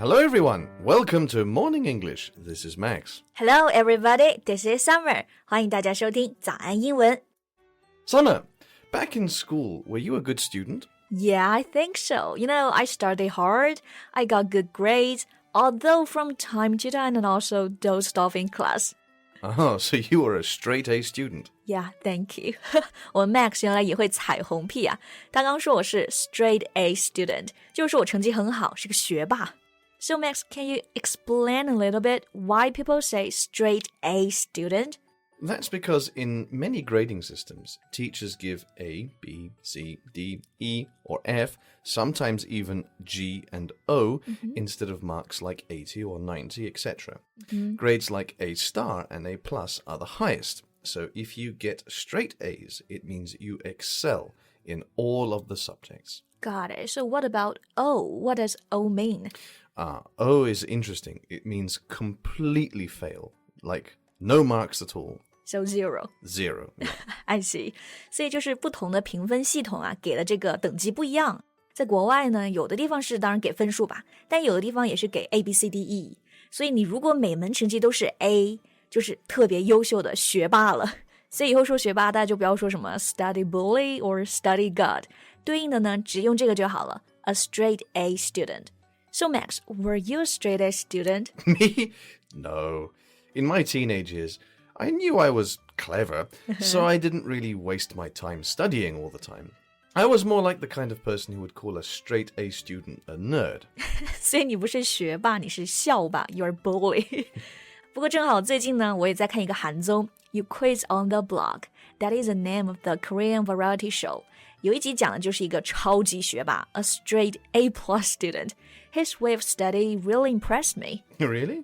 Hello everyone, welcome to Morning English. This is Max. Hello everybody, this is Summer. 欢迎大家收听早安英文。Summer, back in school, were you a good student? Yeah, I think so. I studied hard, I got good grades, although from time to time and also dozed off in class. Oh, so you were a straight A student. Yeah, thank you. 我 Max 原来也会彩虹屁啊。他刚说我是 straight A student, 就是说我成绩很好，是个学霸。So Max, can you explain a little bit why people say straight A student? That's because in many grading systems, teachers give A, B, C, D, E, or F, sometimes even G and O, instead of marks like 80 or 90, etc. Grades like A star and A plus are the highest. So if you get straight A's, it means you excel in all of the subjects. Got it. So what about O? What does O mean? O is interesting. It means completely fail, like no marks at all. So zero. Zero. Yeah. I see. 所以就是不同的评分系统啊，给了这个等级不一样。在国外呢，有的地方是当然给分数吧，但有的地方也是给 A, B, C, D, E。所以你如果每门成绩都是 A， 就是特别优秀的学霸了。所以以后说学霸，大家就不要说什么 study bully or study god， 对应的呢，只用这个就好了 ，a straight A student。So Max, were you a straight A student? Me? No. In my teenage years, I knew I was clever, so I didn't really waste my time studying all the time. I was more like the kind of person who would call a straight A student a nerd. 所以你不是学霸，你是校霸 ，You're a bully 。不过正好最近呢，我也在看一个韩综，You Quiz on the Block. That is the name of the Korean variety show. 有一集讲的就是一个超级学霸 ，a straight A plus student. His way of study really impressed me. Really?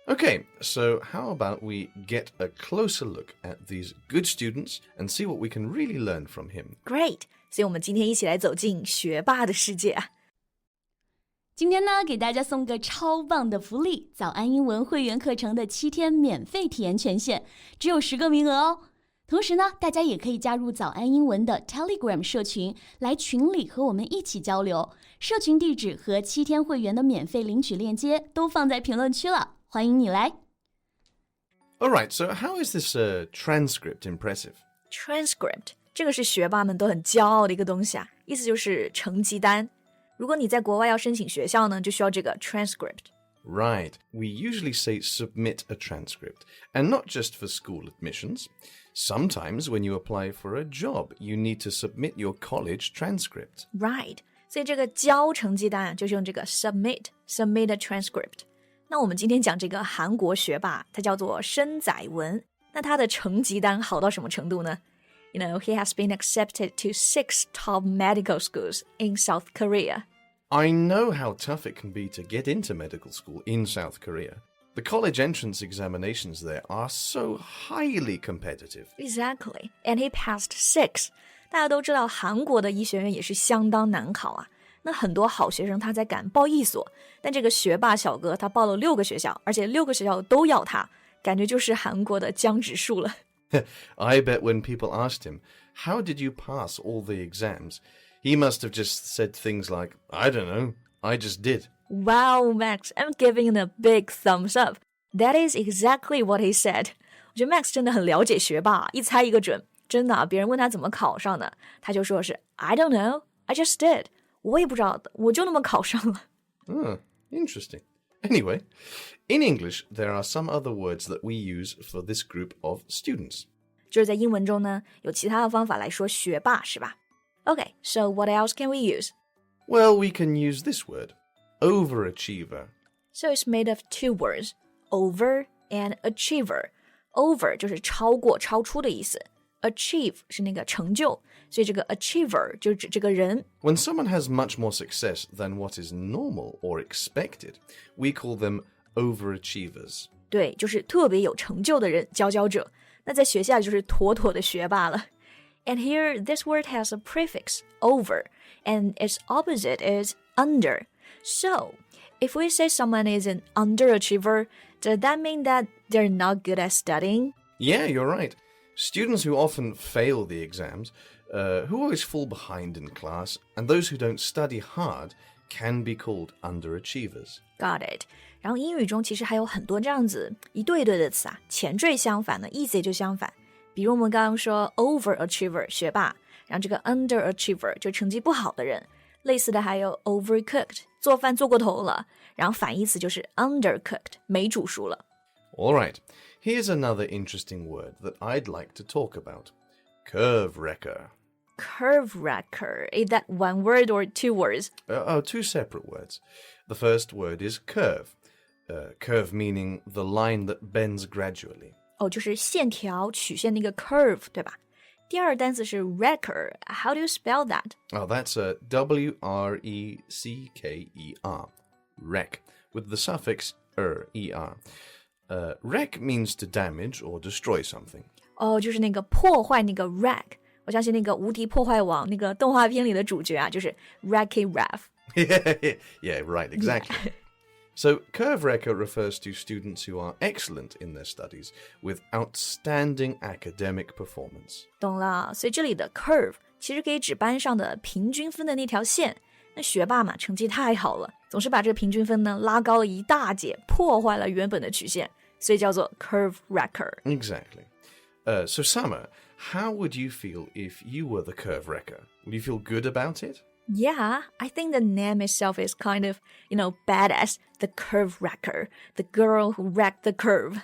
Okay, so how about we get a closer look at these good students and see what we can really learn from him? Great. 所以我们今天一起来走进学霸的世界啊。今天呢，给大家送个超棒的福利，早安英文会员课程的7天免费体验权限，只有10个名额哦。同时呢，大家也可以加入早安英文的 Telegram 社群，来群里和我们一起交流。社群地址和7天会员的免费领取链接都放在评论区了，欢迎你来。Alright, so how is this transcript impressive? Transcript 这个是学霸们都很骄傲的一个东西啊，意思就是成绩单。如果你在国外要申请学校呢，就需要这个 transcript。Right. We usually say submit a transcript, and not just for school admissions. Sometimes when you apply for a job, you need to submit your college transcript. Right. 所以这个交成绩单就是用这个 submit a transcript。那我们今天讲这个韩国学霸，他叫做申载文。那他的成绩单好到什么程度呢？He has been accepted to 6 top medical schools in South Korea. I know how tough it can be to get into medical school in South Korea. The college entrance examinations there are so highly competitive. Exactly. And he passed 6. 大家都知道韩国的医学院也是相当难考啊。那很多好学生他在赶报一所，但这个学霸小哥他报了6个学校，而且6个学校都要他，感觉就是韩国的江直树了。I bet when people asked him, how did you pass all the exams? He must have just said things like, I don't know, I just did. Wow, Max, I'm giving him a big thumbs up. That is exactly what he said. 我觉得 Max 真的很了解学霸，一猜一个准。真的，别人问他怎么考上的，他就说是 I don't know, I just did. 我也不知道，我就那么考上了。Interesting. Anyway, in English, there are some other words that we use for this group of students. 就是在英文中呢，有其他的方法来说学霸，是吧？ Okay, so what else can we use? Well, we can use this word, overachiever. So it's made of 2 words, over and achiever. Over 就是超过、超出的意思。Achieve 是那个成就，所以这个 achiever 就指这个人。When someone has much more success than what is normal or expected, we call them overachievers. 对，就是特别有成就的人，佼佼者。那在学校就是妥妥的学霸了。And here, this word has a prefix, over, and its opposite is under. So, if we say someone is an underachiever, does that mean that they're not good at studying? Yeah, you're right. Students who often fail the exams, who always fall behind in class, and those who don't study hard can be called underachievers. Got it. 然后英语中其实还有很多这样子一对一对的词啊，前缀相反的，意思也就相反。比如我们刚刚说 overachiever 学霸，然后这个 underachiever 就成绩不好的人。类似的还有 overcooked 做饭做过头了，然后反义词就是 undercooked 没煮熟了。All right, here's another interesting word that I'd like to talk about. Curve wrecker. Curve wrecker, is that one word or two words? Two separate words. The first word is curve. Curve meaning the line that bends gradually. 就是线条曲线那个 curve 对吧？第二单词是 wrecker. How do you spell that? That's a W-R-E-C-K-E-R. Wreck, with the suffix er. Wreck means to damage or destroy something. 就是那个破坏那个 wreck。我相信那个无敌破坏王那个动画片里的主角啊，就是 Wreck-It Ralph. Yeah, right, exactly. So, curve wrecker refers to students who are excellent in their studies with outstanding academic performance. 懂了，所以这里的 curve 其实可以指班上的平均分的那条线。那学霸嘛，成绩太好了，总是把这个平均分呢拉高了一大截，破坏了原本的曲线，所以叫做 curve wrecker. Exactly. So, Summer, how would you feel if you were the curve wrecker? Would you feel good about it? Yeah, I think the name itself is kind of, badass. The curve wrecker, the girl who wrecked the curve.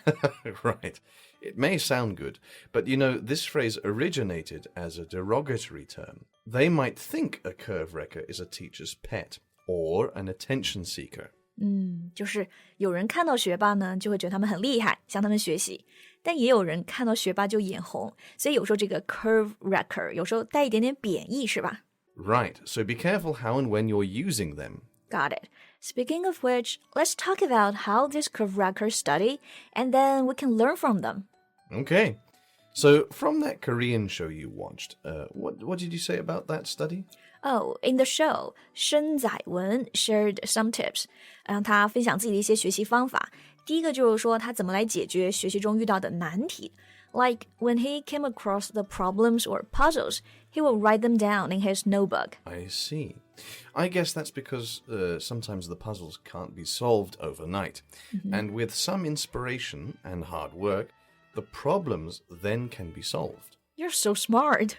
Right. It may sound good, but this phrase originated as a derogatory term. They might think a curve wrecker is a teacher's pet or an attention seeker. 就是有人看到学霸呢，就会觉得他们很厉害，向他们学习。但也有人看到学霸就眼红，所以有时候这个 curve wrecker 有时候带一点点贬义，是吧？ Right, so be careful how and when you're using them. Got it. Speaking of which, let's talk about how these curve wreckers study, and then we can learn from them. Okay. So, from that Korean show you watched, what did you say about that study? In the show, 申载文 shared some tips. 让他分享自己的一些学习方法。第一个就是说他怎么来解决学习中遇到的难题。Like when he came across the problems or puzzles, he will write them down in his notebook. I see. I guess that's because sometimes the puzzles can't be solved overnight. And with some inspiration and hard work, the problems then can be solved. You're so smart.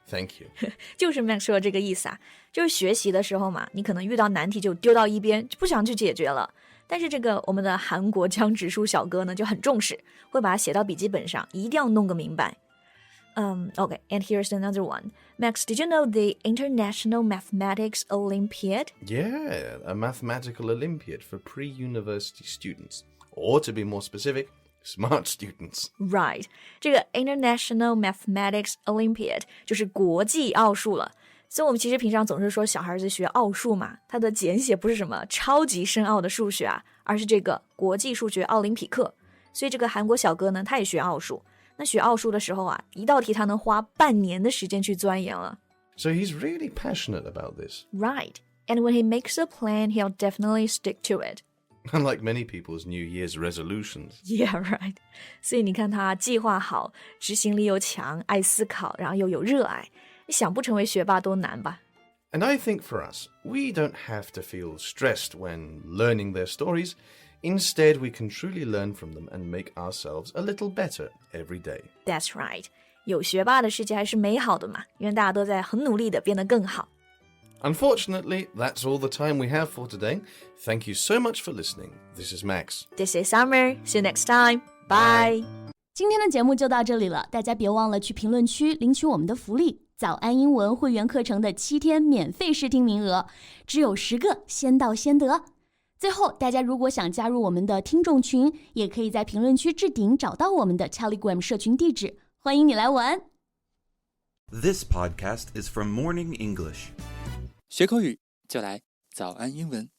Thank you. 就是 Max 说的这个意思啊，就是学习的时候嘛，你可能遇到难题就丢到一边，就不想去解决了。但是这个我们的韩国江直树小哥呢就很重视，会把它写到笔记本上，一定要弄个明白。Okay, and here's another one. Max, did you know the International Mathematics Olympiad? Yeah, a mathematical Olympiad for pre-university students. Or to be more specific, smart students. Right. 这个 International Mathematics Olympiad 就是国际奥数了。所以我们其实平常总是说小孩子学奥数嘛，它的简写不是什么超级深奥的数学啊，而是这个国际数学奥林匹克。所以这个韩国小哥呢，他也学奥数。那学奥数的时候啊，一道题他能花半年的时间去钻研了。So he's really passionate about this. Right. And when he makes a plan, he'll definitely stick to it. Unlike many people's New Year's resolutions. Yeah, right. 所以你看他计划好，执行力又强，爱思考，然后又有热爱。想不成为学霸多难吧？ And I think for us, we don't have to feel stressed when learning their stories. Instead, we can truly learn from them and make ourselves a little better every day. That's right. 有学霸的世界还是美好的嘛，因为大家都在很努力的变得更好。Unfortunately, that's all the time we have for today. Thank you so much for listening. This is Max. This is Summer. See you next time. Bye. 今天的节目就到这里了，大家别忘了去评论区领取我们的福利——早安英文会员课程的7天免费试听名额，只有10个，先到先得。最后，大家如果想加入我们的听众群，也可以在评论区置顶找到我们的 Telegram 社群地址，欢迎你来玩。This podcast is from Morning English. 学口语就来早安英文。